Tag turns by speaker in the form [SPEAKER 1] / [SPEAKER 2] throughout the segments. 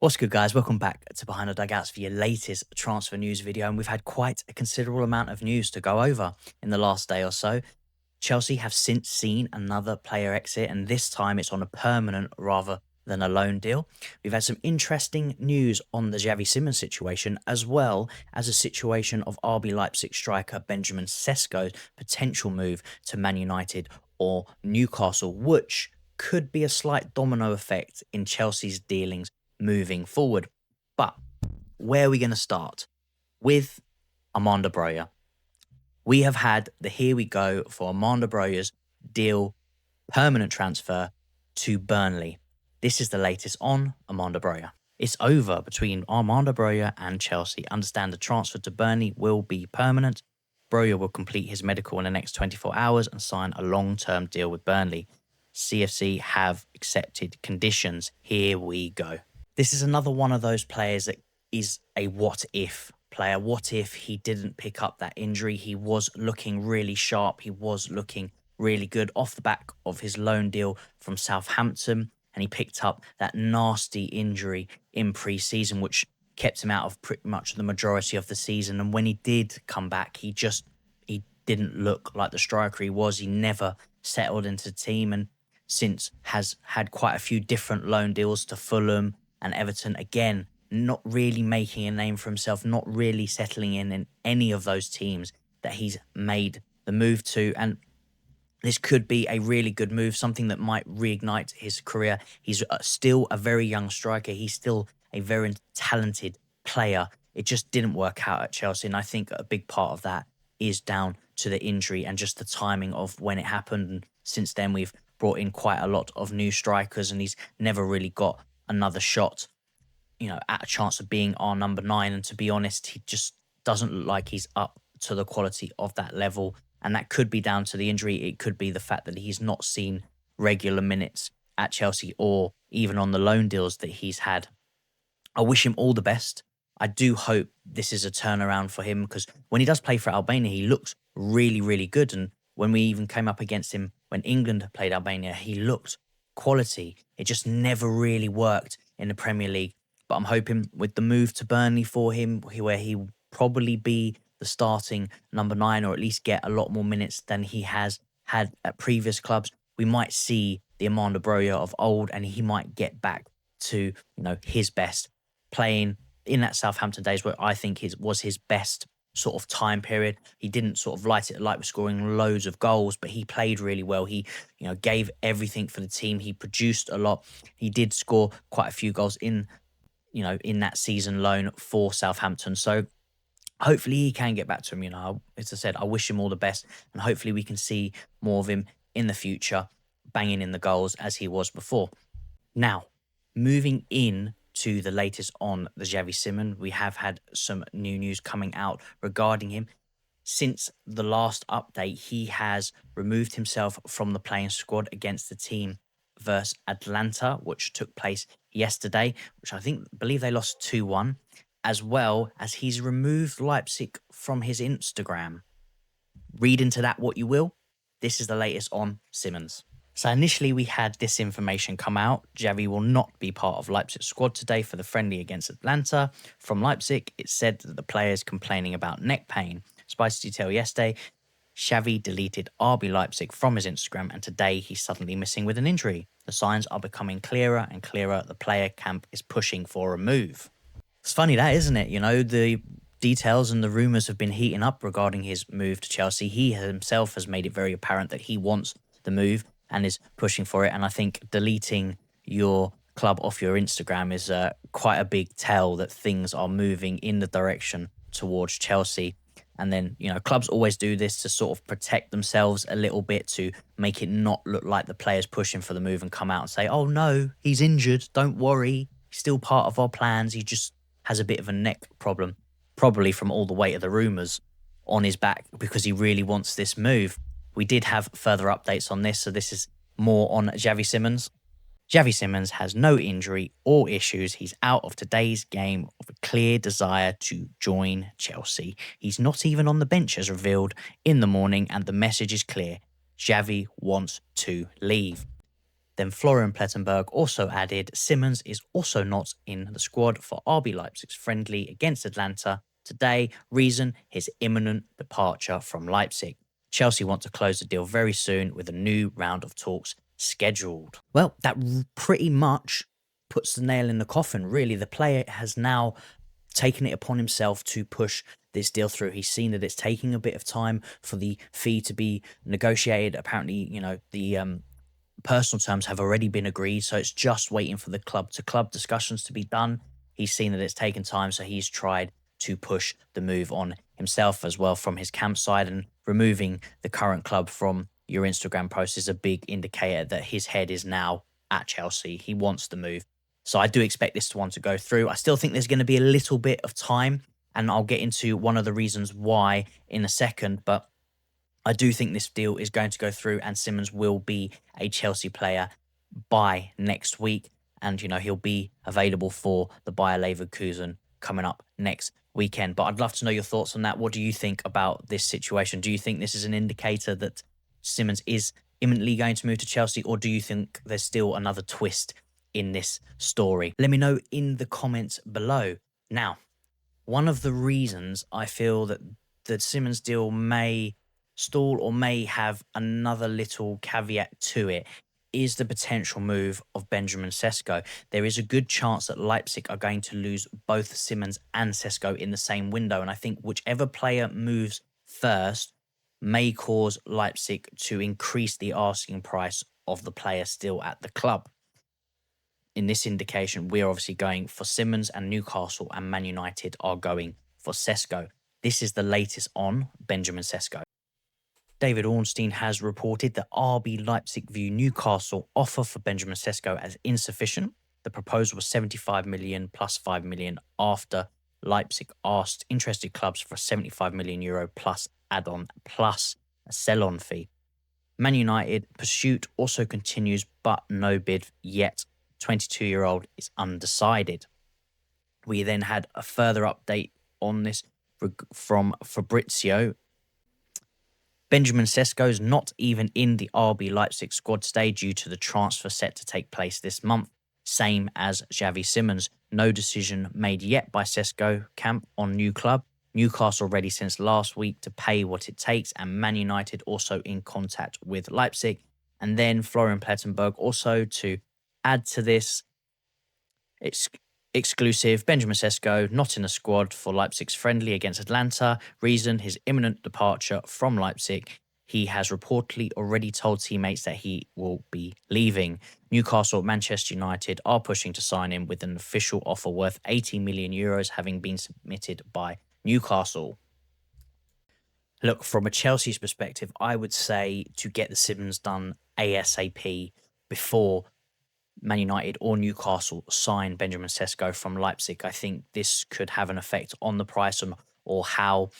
[SPEAKER 1] What's good, guys? Welcome back to Behind the Dugouts for your latest transfer news video. And we've had quite a considerable amount of news to go over in the last day or so. Chelsea have since seen another player exit, and this time it's on a permanent rather than a loan deal. We've had some interesting news on the Xavi Simons situation, as well as a situation of RB Leipzig striker Benjamin Sesko's potential move to Man United or Newcastle, which could be a slight domino effect in Chelsea's dealings moving forward. But where are we going to start? With Armando Broja. We have had the here we go for Armando Broja's deal, permanent transfer to Burnley. This is the latest on Armando Broja. It's over between Armando Broja and Chelsea. Understand the transfer to Burnley will be permanent. Broja will complete his medical in the next 24 hours and sign a long-term deal with Burnley. CFC have accepted conditions. Here we go. This is another one of those players that is a what-if player. What if he didn't pick up that injury? He was looking really sharp. He was looking really good off the back of his loan deal from Southampton, and he picked up that nasty injury in pre-season, which kept him out of pretty much the majority of the season. And when he did come back, he didn't look like the striker he was. He never settled into the team, and since has had quite a few different loan deals to Fulham and Everton, again, not really making a name for himself, not really settling in any of those teams that he's made the move to. And this could be a really good move, something that might reignite his career. He's still a very young striker. He's still a very talented player. It just didn't work out at Chelsea. And I think a big part of that is down to the injury and just the timing of when it happened. And since then, we've brought in quite a lot of new strikers, and he's never really got another shot, at a chance of being our number 9. And to be honest, he just doesn't look like he's up to the quality of that level. And that could be down to the injury. It could be the fact that he's not seen regular minutes at Chelsea or even on the loan deals that he's had. I wish him all the best. I do hope this is a turnaround for him, because when he does play for Albania, he looks really, really good. And when we even came up against him when England played Albania, he looked quality. It just never really worked in the Premier League. But I'm hoping with the move to Burnley for him, where he will probably be the starting number 9, or at least get a lot more minutes than he has had at previous clubs, we might see the Armando Broja of old, and he might get back to his best, playing in that Southampton days where I think was his best sort of time period. He didn't sort of light it like scoring loads of goals, but he played really well. He gave everything for the team. He produced a lot. He did score quite a few goals in that season loan for Southampton. So hopefully he can get back to him. As I said, I wish him all the best, and hopefully we can see more of him in the future, banging in the goals as he was before. Now, moving in to the latest on the Xavi Simons, we have had some new news coming out regarding him. Since the last update, he has removed himself from the playing squad against the team versus Atlanta, which took place yesterday, which believe they lost 2-1, as well as he's removed Leipzig from his Instagram. Read into that what you will. This is the latest on Simons. So initially we had this information come out. Xavi will not be part of Leipzig's squad today for the friendly against Atlanta. From Leipzig, it said that the player is complaining about neck pain. Spicy detail yesterday, Xavi deleted RB Leipzig from his Instagram, and today he's suddenly missing with an injury. The signs are becoming clearer and clearer. The player camp is pushing for a move. It's funny that, isn't it? The details and the rumours have been heating up regarding his move to Chelsea. He himself has made it very apparent that he wants the move and is pushing for it. And I think deleting your club off your Instagram is quite a big tell that things are moving in the direction towards Chelsea. And then, clubs always do this to sort of protect themselves a little bit, to make it not look like the player's pushing for the move and come out and say, oh no, he's injured, don't worry, he's still part of our plans, he just has a bit of a neck problem, probably from all the weight of the rumours on his back, because he really wants this move. We did have further updates on this, so this is more on Xavi Simons. Xavi Simons has no injury or issues. He's out of today's game with a clear desire to join Chelsea. He's not even on the bench as revealed in the morning, and the message is clear. Xavi wants to leave. Then Florian Plettenberg also added, Simmons is also not in the squad for RB Leipzig's friendly against Atlanta today. Reason, his imminent departure from Leipzig. Chelsea want to close the deal very soon with a new round of talks scheduled. Well, that pretty much puts the nail in the coffin, really. The player has now taken it upon himself to push this deal through. He's seen that it's taking a bit of time for the fee to be negotiated. Apparently, the personal terms have already been agreed, so it's just waiting for the club-to-club discussions to be done. He's seen that it's taken time, so he's tried to push the move on himself as well from his campsite, and removing the current club from your Instagram post is a big indicator that his head is now at Chelsea. He wants the move. So I do expect this one to go through. I still think there's going to be a little bit of time, and I'll get into one of the reasons why in a second, but I do think this deal is going to go through and Simmons will be a Chelsea player by next week. And, he'll be available for the Bayer Leverkusen coming up next weekend. But I'd love to know your thoughts on that. What do you think about this situation? Do you think this is an indicator that Simmons is imminently going to move to Chelsea, or do you think there's still another twist in this story? Let me know in the comments below. Now, one of the reasons I feel that the Simmons deal may stall or may have another little caveat to it is the potential move of Benjamin Sesko. There is a good chance that Leipzig are going to lose both Simmons and Sesko in the same window, and I think whichever player moves first may cause Leipzig to increase the asking price of the player still at the club. In this indication, we're obviously going for Simmons, and Newcastle and Man United are going for Sesko. This is the latest on Benjamin Sesko. David Ornstein has reported that RB Leipzig view Newcastle offer for Benjamin Sesko as insufficient. The proposal was 75 million plus 5 million after Leipzig asked interested clubs for a 75 million euro plus add-on plus a sell-on fee. Man United pursuit also continues, but no bid yet. 22-year-old is undecided. We then had a further update on this from Fabrizio. Benjamin Sesko is not even in the RB Leipzig squad today due to the transfer set to take place this month. Same as Xavi Simmons. No decision made yet by Sesko camp on new club. Newcastle ready since last week to pay what it takes, and Man United also in contact with Leipzig. And then Florian Plettenberg also to add to this. It's exclusive. Benjamin Sesko not in the squad for Leipzig's friendly against Atlanta. Reason, his imminent departure from Leipzig. He has reportedly already told teammates that he will be leaving. Newcastle and Manchester United are pushing to sign him with an official offer worth 80 million euros having been submitted by Newcastle. Look, from a Chelsea's perspective, I would say to get the Simmons done ASAP before Man United or Newcastle sign Benjamin Sesko from Leipzig. I think this could have an effect on the price or how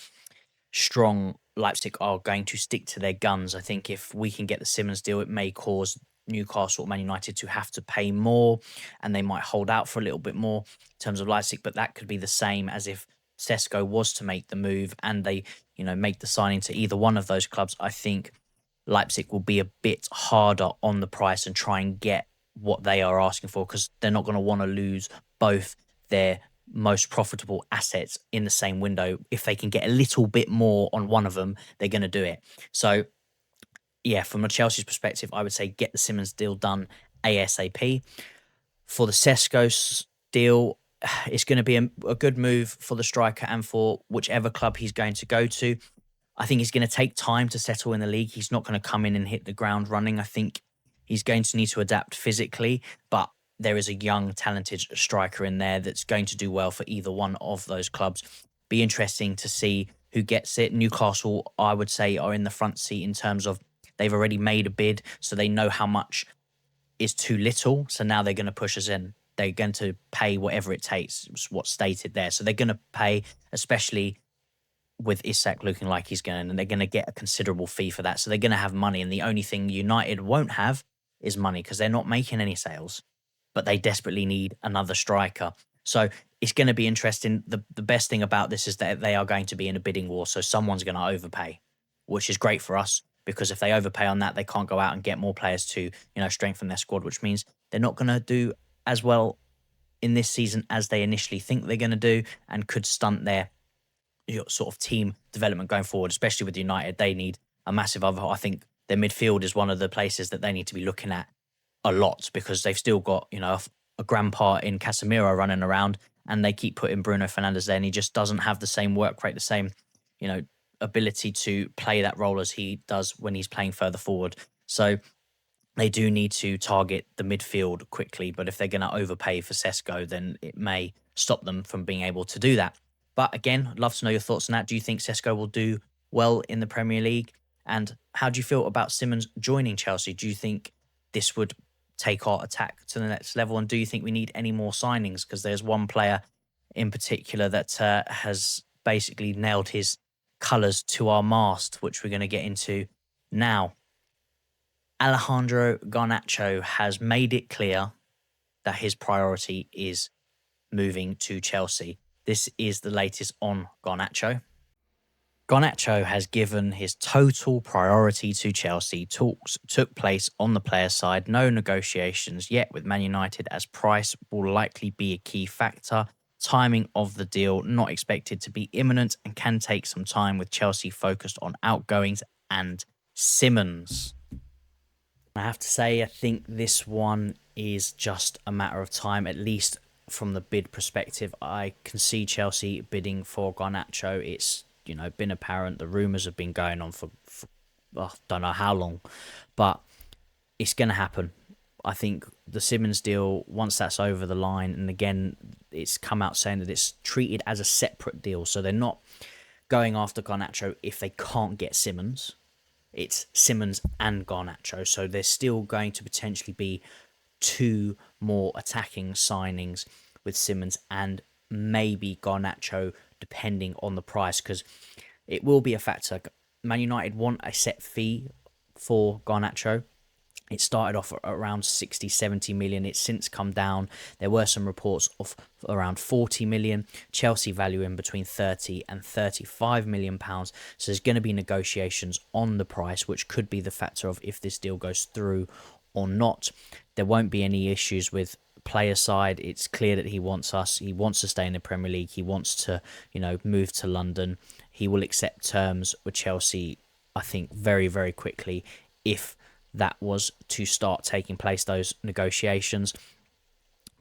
[SPEAKER 1] strong Leipzig are going to stick to their guns. I think if we can get the Simmons deal, it may cause Newcastle or Man United to have to pay more, and they might hold out for a little bit more in terms of Leipzig, but that could be the same as if Sesko was to make the move and they, make the signing to either one of those clubs. I think Leipzig will be a bit harder on the price and try and get what they are asking for, because they're not going to want to lose both their most profitable assets in the same window. If they can get a little bit more on one of them, they're going to do it. So yeah, from a Chelsea's perspective, I would say get the Simmons deal done ASAP. For the Sesko deal, it's going to be a good move for the striker and for whichever club he's going to go to. I think he's going to take time to settle in the league. He's not going to come in and hit the ground running. I think he's going to need to adapt physically, but there is a young, talented striker in there that's going to do well for either one of those clubs. Be interesting to see who gets it. Newcastle, I would say, are in the front seat in terms of they've already made a bid, so they know how much is too little. So now they're going to push us in. They're going to pay whatever it takes, what's stated there. So they're going to pay, especially with Isak looking like he's going, and they're going to get a considerable fee for that. So they're going to have money. And the only thing United won't have is money, because they're not making any sales, but they desperately need another striker. So it's going to be interesting. The best thing about this is that they are going to be in a bidding war. So someone's going to overpay, which is great for us because if they overpay on that, they can't go out and get more players to, strengthen their squad, which means they're not going to do as well in this season as they initially think they're going to do, and could stunt their sort of team development going forward, especially with United. They need a massive overhaul. I think their midfield is one of the places that they need to be looking at a lot, because they've still got, a grandpa in Casemiro running around, and they keep putting Bruno Fernandes there, and he just doesn't have the same work rate, the same, you know, ability to play that role as he does when he's playing further forward. So they do need to target the midfield quickly, but if they're going to overpay for Sesko, then it may stop them from being able to do that. But again, I'd love to know your thoughts on that. Do you think Sesko will do well in the Premier League? And how do you feel about Simmons joining Chelsea? Do you think this would take our attack to the next level? And do you think we need any more signings? Because there's one player in particular that has basically nailed his colours to our mast, which we're going to get into now. Alejandro Garnacho has made it clear that his priority is moving to Chelsea. This is the latest on Garnacho. Garnacho has given his total priority to Chelsea. Talks took place on the player side. No negotiations yet with Man United, as price will likely be a key factor. Timing of the deal not expected to be imminent and can take some time, with Chelsea focused on outgoings and Simmons. I have to say, I think this one is just a matter of time, at least from the bid perspective. I can see Chelsea bidding for Garnacho. It's, been apparent. The rumours have been going on for don't know how long, but it's going to happen. I think the Simmons deal, once that's over the line, and again, it's come out saying that it's treated as a separate deal. So they're not going after Garnacho if they can't get Simmons. It's Simmons and Garnacho. So there's still going to potentially be 2 more attacking signings with Simmons and maybe Garnacho, depending on the price, because it will be a factor. Man United want a set fee for Garnacho. It started off at around 60, 70 million. It's since come down. There were some reports of around 40 million. Chelsea value in between 30 and 35 million pounds. So there's going to be negotiations on the price, which could be the factor of if this deal goes through or not. There won't be any issues with player side. It's clear that he wants us. He wants to stay in the Premier League. He wants to, move to London. He will accept terms with Chelsea, I think, very, very quickly if that was to start taking place, those negotiations.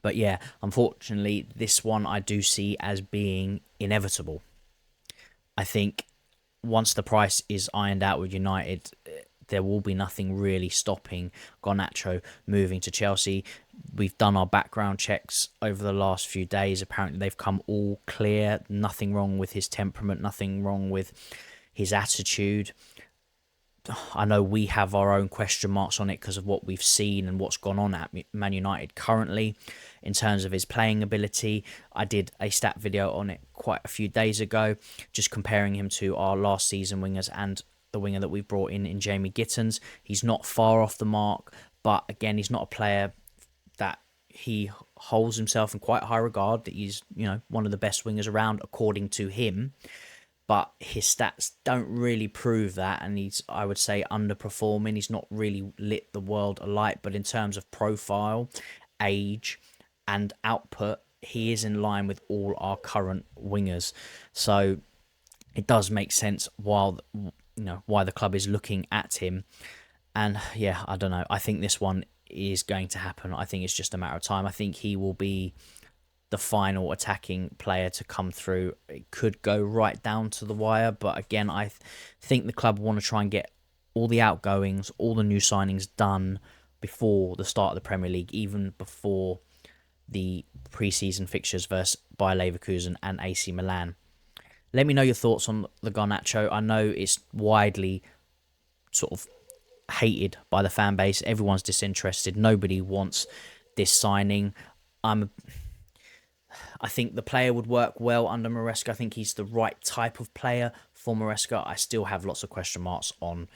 [SPEAKER 1] But yeah, unfortunately, this one I do see as being inevitable. I think once the price is ironed out with United, there will be nothing really stopping Garnacho moving to Chelsea. We've done our background checks over the last few days. Apparently they've come all clear. Nothing wrong with his temperament, nothing wrong with his attitude. I know we have our own question marks on it because of what we've seen and what's gone on at Man United currently in terms of his playing ability. I did a stat video on it quite a few days ago, just comparing him to our last season wingers and the winger that we've brought in Jamie Gittins. He's not far off the mark, but again, he's not a player that he holds himself in quite high regard, that he's, one of the best wingers around according to him. But his stats don't really prove that, and he's, I would say, underperforming. He's not really lit the world alight, but in terms of profile, age, and output, he is in line with all our current wingers. So it does make sense why the club is looking at him. And yeah, I don't know. I think this one is going to happen. I think it's just a matter of time. I think he will be the final attacking player to come through. It could go right down to the wire, but again, I think the club want to try and get all the outgoings, all the new signings done before the start of the Premier League, even before the pre-season fixtures versus Bayer Leverkusen and AC Milan. Let me know your thoughts on the Garnacho. I know it's widely sort of hated by the fan base. Everyone's disinterested. Nobody wants this signing. I think the player would work well under Maresca. I think he's the right type of player for Maresca. I still have lots of question marks on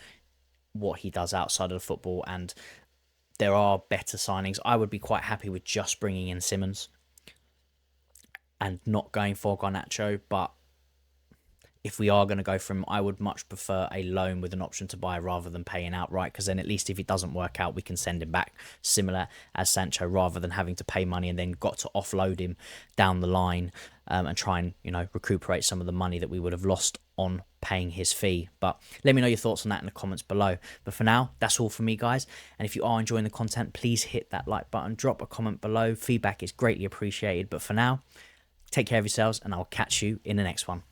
[SPEAKER 1] what he does outside of the football, and there are better signings. I would be quite happy with just bringing in Simmons and not going for Garnacho, but if we are going to go for him, I would much prefer a loan with an option to buy rather than paying outright, because then at least if it doesn't work out, we can send him back, similar as Sancho, rather than having to pay money and then got to offload him down the line, and try and, recuperate some of the money that we would have lost on paying his fee. But let me know your thoughts on that in the comments below. But for now, that's all from me, guys. And if you are enjoying the content, please hit that like button, drop a comment below. Feedback is greatly appreciated. But for now, take care of yourselves, and I'll catch you in the next one.